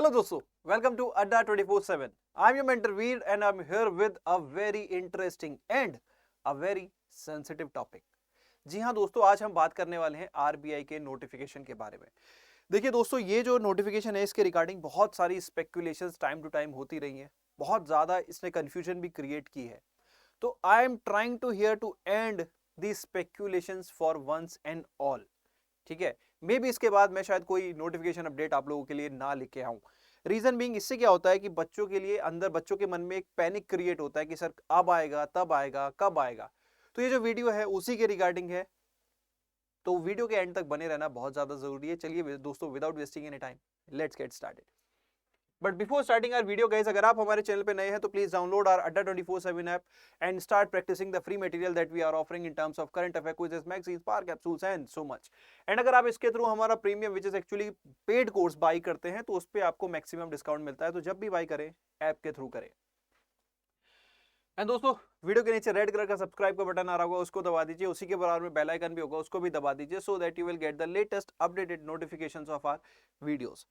Hello दोस्तों, welcome to Adda 24/7. I'm your mentor Veer and I'm here with a very interesting and a very sensitive topic. जी हाँ दोस्तों, आज हम बात करने वाले हैं आरबीआई के नोटिफिकेशन के बारे में। देखिए दोस्तों, ये जो नोटिफिकेशन है इसके रिगार्डिंग बहुत सारी स्पेक्यूलेशंस टाइम टू टाइम होती रही हैं, बहुत ज़्यादा इसने कन्फ्यूजन भी क्रिएट की है। तो I am trying to here to end the speculations for once and all. ठीक है, मे बी इसके बाद मैं शायद कोई नोटिफिकेशन अपडेट आप लोगों के लिए ना लेके आऊं। रीजन बीइंग, इससे क्या होता है कि बच्चों के लिए अंदर बच्चों के मन में एक पैनिक क्रिएट होता है कि सर अब आएगा, तब आएगा, कब आएगा। तो ये जो वीडियो है उसी के रिगार्डिंग है, तो वीडियो के एंड तक बने रहना बहुत ज्यादा जरूरी है। चलिए दोस्तों, without wasting any time, let's get started. But before starting our video guys, अगर आप हमारे चैनल पे नए हैं तो please download our Adda 24/7 app and start practicing the free material that we are offering in terms of current affair, quizzes, magazines, power capsules and so much. And अगर आप इसके थ्रू हमारा premium which is actually paid course buy करते हैं तो उस पर आपको मैक्सिमम डिस्काउंट मिलता है। तो जब भी बाई करें, ऐप के थ्रू करें। एंड दोस्तों, वीडियो के नीचे रेड कलर का सब्सक्राइब का बटन आ रहा होगा, उसको दबा दीजिए। उसी के बराबर में बेल आइकन भी होगा, उसको भी दबा दीजिए, so that you will get the latest updated notifications of our videos.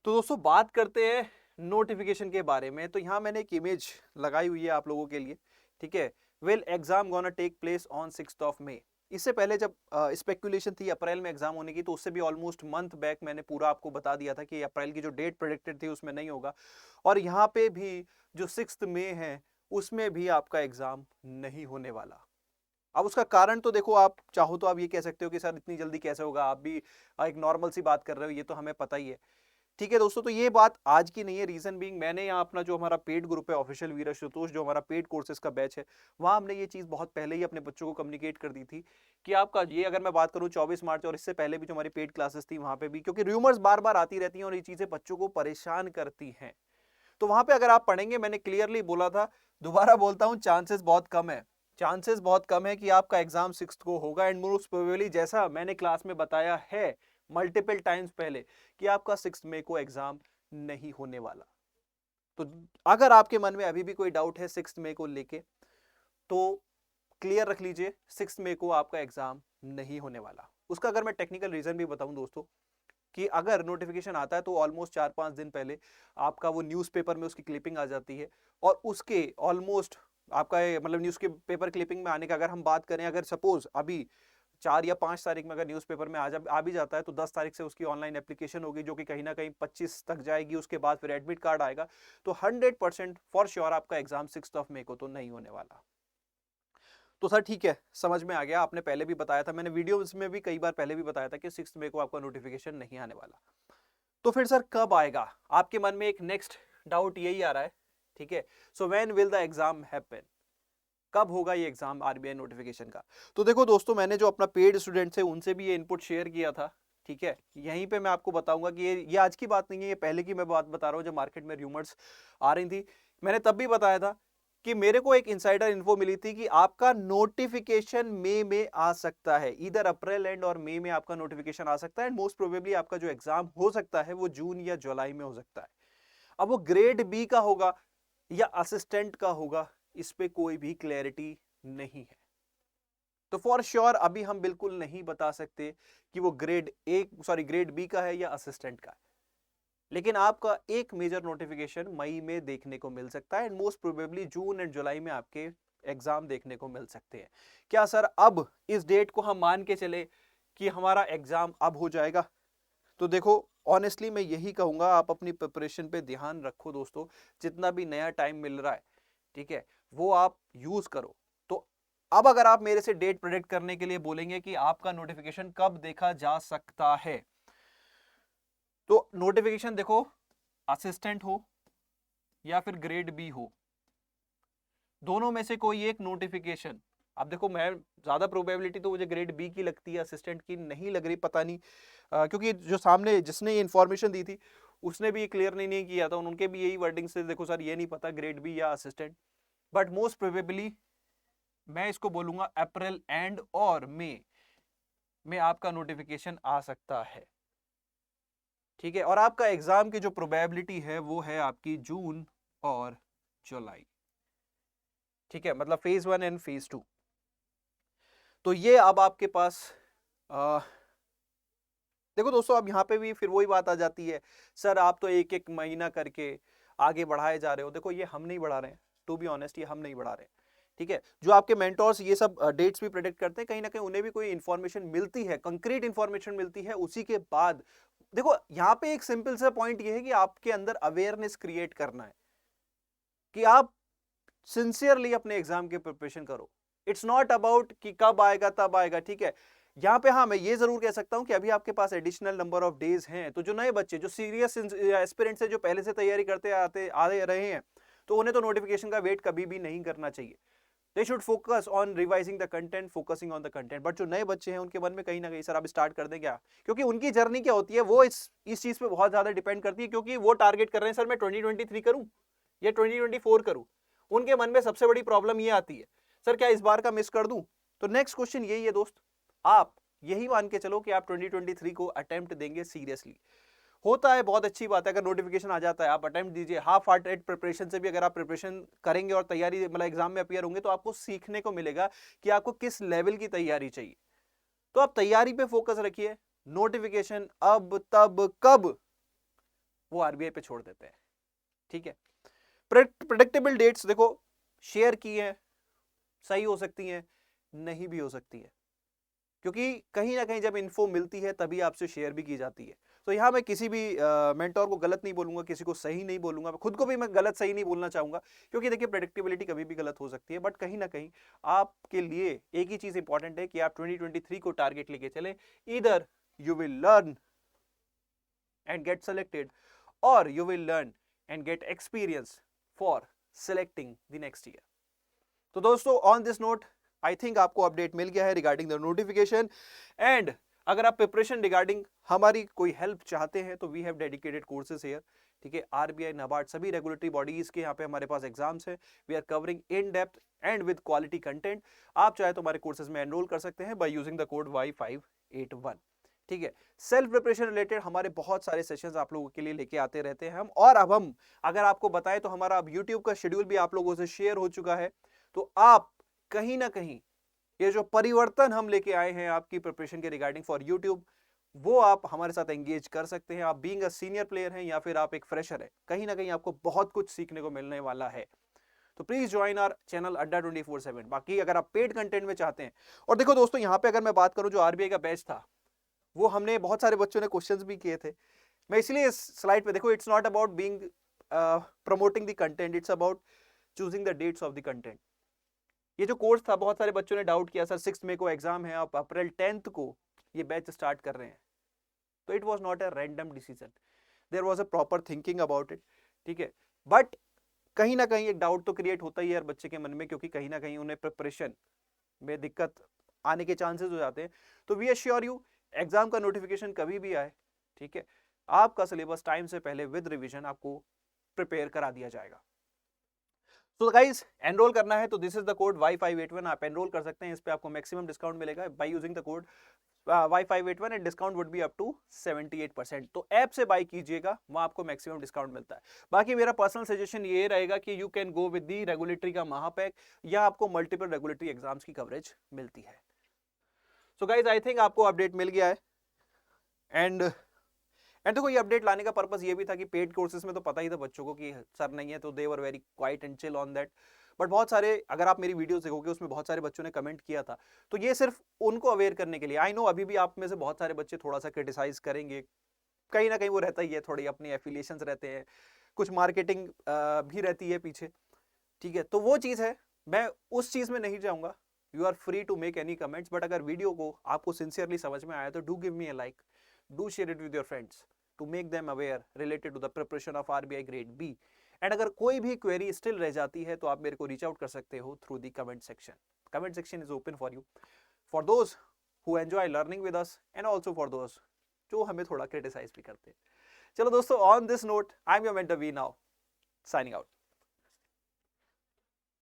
तो दोस्तों, बात करते हैं नोटिफिकेशन के बारे में। तो यहाँ मैंने एक इमेज लगाई हुई है आप लोगों के लिए। ठीक है, will exam gonna take place on 6 May. इससे पहले जब स्पेकुलेशन थी अप्रैल में एग्जाम होने की, तो उससे भी ऑलमोस्ट मंथ बैक मैंने पूरा आपको बता दिया था कि अप्रैल की जो डेट प्रेडिक्टेड थी उसमें नहीं होगा। और यहाँ पे भी जो 6 मई है उसमें भी आपका एग्जाम नहीं होने वाला। अब उसका कारण तो देखो, आप चाहो तो आप ये कह सकते हो कि सर इतनी जल्दी कैसे होगा, आप भी एक नॉर्मल सी बात कर रहे हो, ये तो हमें पता ही है। ठीक है दोस्तों, तो ये बात आज की नहीं है। रीजन बीइंग, मैंने यहाँ अपना जो हमारा पेड ग्रुप है ऑफिशियल वीर आशुतोष, जो हमारा पेड कोर्सेज का बैच है, वहां हमने ये चीज बहुत पहले ही अपने बच्चों को कम्युनिकेट कर दी थी कि आपका ये, अगर मैं बात करूं 24 मार्च और इससे पहले भी जो हमारी पेड क्लासेस थी वहां पे भी, क्योंकि र्यूमर्स बार बार आती रहती हैं और ये चीजें बच्चों को परेशान करती हैं, तो वहां पे अगर आप पढ़ेंगे, मैंने क्लियरली बोला था, दोबारा बोलता हूं, चांसेस बहुत कम है। चांसेस बहुत कम है कि आपका एग्जाम 6 को होगा। एंड मोस्ट प्रोबेबली, जैसा मैंने क्लास में बताया है मल्टीपल टाइम्स पहले, कि आपका 6 मई को एग्जाम नहीं होने वाला। तो अगर आपके मन में अभी भी कोई डाउट है 6 मई को लेके, तो क्लियर रख लीजिए, 6 मई को आपका एग्जाम नहीं होने वाला। उसका अगर मैं टेक्निकल रीजन भी बताऊं दोस्तों, कि अगर नोटिफिकेशन आता है तो ऑलमोस्ट 4-5 दिन पहले आपका वो न्यूज़पेपर में उसकी क्लिपिंग आ जाती है। और उसके ऑलमोस्ट आपका मतलब न्यूज़ के पेपर क्लिपिंग में आने का अगर हम बात करें, अगर सपोज अभी 4 या 5 तारीख में अगर न्यूज़पेपर में आ भी जाता है, तो 10 तारीख से उसकी ऑनलाइन एप्लीकेशन होगी, जो कि कहीं ना कहीं 25 तक जाएगी। उसके बाद फिर एडमिट कार्ड आएगा। तो 100% फॉर श्योर आपका एग्जाम 6 मई को तो नहीं होने वाला। तो सर ठीक है, समझ में आ गया, आपने पहले भी बताया था, मैंने वीडियो में भी कई बार पहले भी बताया था कि 6 मई को आपका नोटिफिकेशन नहीं आने वाला। तो फिर सर कब आएगा? आपके मन में एक नेक्स्ट डाउट यही आ रहा है। ठीक है, so when will the exam happen? कब होगा ये एग्जाम आरबीआई नोटिफिकेशन का? तो देखो दोस्तों, मैंने जो अपना पेड स्टूडेंट्स है उनसे भी ये इनपुट शेयर किया था। ठीक है, यहीं पे मैं आपको बताऊंगा कि ये आज की बात नहीं है, ये पहले की मैं बात बता रहा हूँ, जब मार्केट में र्यूमर्स आ रही थी। मैंने तब भी बताया था कि मेरे को एक इनसाइडर इन्फो मिली थी कि आपका नोटिफिकेशन मई में आ सकता है, इधर अप्रैल एंड और मई में आपका नोटिफिकेशन आ सकता है। एंड मोस्ट प्रोबेबली आपका जो एग्जाम हो सकता है वो जून या जुलाई में हो सकता है। अब वो ग्रेड बी का होगा या असिस्टेंट का होगा, इस पे कोई भी क्लैरिटी नहीं है। तो फॉर श्योर अभी हम बिल्कुल नहीं बता सकते कि वो ग्रेड बी का है या असिस्टेंट का है। लेकिन आपका एक मेजर नोटिफिकेशन मई में देखने को मिल सकता है। And most probably June and July में आपके एग्जाम देखने को मिल सकते हैं। क्या सर अब इस डेट को हम मान के चले कि हमारा एग्जाम अब हो जाएगा? तो देखो, ऑनेस्टली मैं यही कहूंगा, आप अपनी प्रिपरेशन पे ध्यान रखो दोस्तों। जितना भी नया टाइम मिल रहा है, ठीक है, वो आप यूज करो। तो अब अगर आप मेरे से डेट प्रेडिक्ट करने के लिए बोलेंगे कि आपका नोटिफिकेशन कब देखा जा सकता है, तो नोटिफिकेशन देखो, असिस्टेंट हो या फिर ग्रेड बी हो, दोनों में से कोई एक नोटिफिकेशन। अब देखो, मैं ज्यादा प्रोबेबिलिटी तो मुझे ग्रेड बी की लगती है, असिस्टेंट की नहीं लग रही, पता नहीं। क्योंकि जो सामने जिसने ये इन्फॉर्मेशन दी थी उसने भी ये क्लियर नहीं किया था, उनके भी यही वर्डिंग से, देखो सर ये नहीं पता ग्रेड बी या असिस्टेंट। बट मोस्ट प्रोबेबली मैं इसको बोलूंगा अप्रैल एंड और मई में आपका नोटिफिकेशन आ सकता है। ठीक है, और आपका एग्जाम की जो प्रोबेबिलिटी है वो है आपकी जून और जुलाई। ठीक है, मतलब फेज 1 एंड फेज 2। तो ये अब आपके पास देखो दोस्तों, अब यहाँ पे भी फिर वही बात आ जाती है, सर आप तो एक एक महीना करके आगे बढ़ाए जा रहे हो। देखो ये हम नहीं बढ़ा रहे हैं, टू बी ऑनेस्ट ये हम नहीं बढ़ा रहे हैं, ठीक है। जो आपके मेंटोर्स ये सब डेट्स भी प्रेडिक्ट करते हैं, कहीं ना कहीं उन्हें भी कोई इन्फॉर्मेशन मिलती है, कंक्रीट इन्फॉर्मेशन मिलती है, उसी के बाद देखो यहाँ पे एक सिंपल सा पॉइंट ये है कि आपके अंदर अवेयरनेस क्रिएट करना है कि आप सिंसियरली अपने एग्जाम की प्रिपरेशन करो। इट्स नॉट अबाउट कि कब आएगा तब आएगा, ठीक है। यहाँ पे हाँ मैं ये जरूर कह सकता हूँ कि अभी आपके पास एडिशनल नंबर ऑफ डेज हैं, तो जो नए बच्चे जो सीरियस एस्पिरेंट्स हैं, जो पहले से तैयारी करते आते आ रहे हैं, तो उन्हें तो नोटिफिकेशन का वेट कभी भी नहीं करना चाहिए। They should focus on revising the content, focusing on the content. But जो नए बच्चे हैं उनके मन में कहीं ना कहीं सर आप स्टार्ट कर दें क्या, क्योंकि उनकी जर्नी क्या होती है वो इस चीज पे बहुत ज्यादा डिपेंड करती है, क्योंकि वो टारगेट कर रहे हैं सर मैं 2023 करूं या 2024 करूं। उनके मन में सबसे बड़ी प्रॉब्लम ये आती है, सर क्या इस बार का मिस कर दूं। तो नेक्स्ट क्वेश्चन यही है दोस्त, आप यही मान के चलो कि आप 2023 को अटेम्प्ट देंगे सीरियसली। होता है, बहुत अच्छी बात है, अगर नोटिफिकेशन आ जाता है आप अटेम्प्ट दीजिए। हाफ हार्टेड प्रिपरेशन से भी अगर आप प्रिपरेशन करेंगे और तैयारी मतलब एग्जाम में अपीयर होंगे, तो आपको सीखने को मिलेगा कि आपको किस लेवल की तैयारी चाहिए। तो आप तैयारी पे फोकस रखिए, नोटिफिकेशन अब तब कब वो आरबीआई पे छोड़ देते हैं, ठीक है। प्रेडिक्टेबल डेट्स देखो शेयर की है, सही हो सकती हैं, नहीं भी हो सकती है, क्योंकि कहीं ना कहीं जब इन्फो मिलती है तभी आपसे शेयर भी की जाती है। तो यहाँ मैं किसी भी मेंटोर को गलत नहीं बोलूंगा, किसी को सही नहीं बोलूंगा, खुद को भी मैं गलत सही नहीं बोलना चाहूंगा, क्योंकि देखिए प्रेडिक्टेबिलिटी कभी भी गलत हो सकती है। बट कहीं ना कहीं आपके लिए एक ही चीज इंपॉर्टेंट है कि आप 2023 को टारगेट लेके चलें। Either you will learn and get selected, or you will learn and get experience for selecting the next year. तो दोस्तों on this note I think आपको अपडेट मिल गया है रिगार्डिंग द नोटिफिकेशन। एंड अगर आप प्रिपरेशन रिगार्डिंग हमारी कोई हेल्प चाहते हैं तो we have dedicated courses here, ठीक है। आरबीआई, नाबार्ड, सभी रेगुलेटरी बॉडीज के यहाँ पे हमारे पास एग्जाम्स हैं। We are covering in depth and with quality content. आप चाहे तो हमारे कोर्सेज में एनरोल कर सकते हैं bye using the code Y581, ठीक है। सेल्फ प्रिपरेशन रिलेटेड हमारे बहुत सारे सेशंस आप लोगों के लिए लेके आते रहते हैं हम। और अब हम अगर आपको बताएं तो हमारा अब यूट्यूब का शेड्यूल भी आप लोगों से शेयर हो चुका है। तो आप कहीं ना कहीं ये जो परिवर्तन हम लेके आए हैं आपकी प्रिपरेशन के रिगार्डिंग फॉर यूट्यूब, वो आप हमारे साथ एंगेज कर सकते हैं। आप बीइंग अ सीनियर प्लेयर हैं या फिर आप एक फ्रेशर है, कहीं ना कहीं आपको बहुत कुछ सीखने को मिलने वाला है। तो प्लीज ज्वाइन आवर चैनल अड्डा 24/7। बाकी अगर आप पेड कंटेंट में चाहते हैं, और देखो दोस्तों यहाँ पे अगर मैं बात करूं जो आरबीआई का बैच था, वो हमने बहुत सारे बच्चों ने क्वेश्चंस भी किए थे। मैं इसलिए इस स्लाइड पे देखो, it's not about being promoting the content, it's about choosing the dates of the content. ये जो कोर्स था बहुत सारे बच्चों ने डाउट किया, सर 6 मई को एग्जाम है, आप अप्रैल 10 को ये बैच स्टार्ट कर रहे हैं। तो it was not a random decision, there was a proper thinking about it, ठीक है। बट कहीं ना कहीं एक डाउट तो क्रिएट होता ही है यार बच्चे के मन में, क्योंकि कहीं ना कहीं उन्हें प्रिपरेशन में दिक्कत आने के चांसेस हो जाते हैं। तो वी एश्योर यू, एग्जाम का नोटिफिकेशन कभी भी आए, ठीक है, आपका सिलेबस टाइम से पहले विद रिविजन आपको प्रिपेयर करा दिया जाएगा। तो गाइस एनरोल करना है तो this is the code Y581, आप एनरोल कर सकते हैं। इस पे आपको मैक्सिमम डिस्काउंट मिलेगा by using the code Y581 and discount would be up to 78%। तो ऐप से बाय कीजिएगा, वहां आपको मैक्सिमम डिस्काउंट मिलता है। बाकी मेरा पर्सनल सजेशन ये रहेगा कि you can go with the regulatory का महापैक, या आपको मल्टीपल रेगुलेटरी एग्जाम्स की कवरेज मिलती है। सो गाइस आई थिंक आपको अपडेट मिल गया है। एंड देखो ये अपडेट लाने का पर्पस ये भी था कि पेड कोर्सेज में तो पता ही था बच्चों को कि सर नहीं है, तो they were very quiet and chill on that. But बहुत सारे, अगर आप मेरी वीडियोस देखोगे उसमें बहुत सारे बच्चों ने कमेंट किया था, तो ये सिर्फ उनको अवेयर करने के लिए। आई नो अभी भी आप में से बहुत सारे बच्चे थोड़ा सा क्रिटिसाइज करेंगे, कहीं ना कहीं वो रहता ही है, थोड़ी अपनी एफिलिएशंस रहते हैं, कुछ मार्केटिंग भी रहती है पीछे, ठीक है। तो वो चीज़ है, मैं उस चीज़ में नहीं जाऊँगा। You are free to make any comments, but अगर वीडियो को आपको सिंसियरली समझ में आया तो do give me a like, do share it with your friends to make them aware related to the preparation of RBI grade B। And अगर कोई भी क्वेरी स्टिल रह जाती है तो आप मेरे को रीच आउट कर सकते हो through the comment section. Comment section is open for you, for those who enjoy learning with us and also for those जो हमें थोड़ा क्रिटिसाइज भी करते हैं। चलो दोस्तों, on this note I am your mentor we now signing out.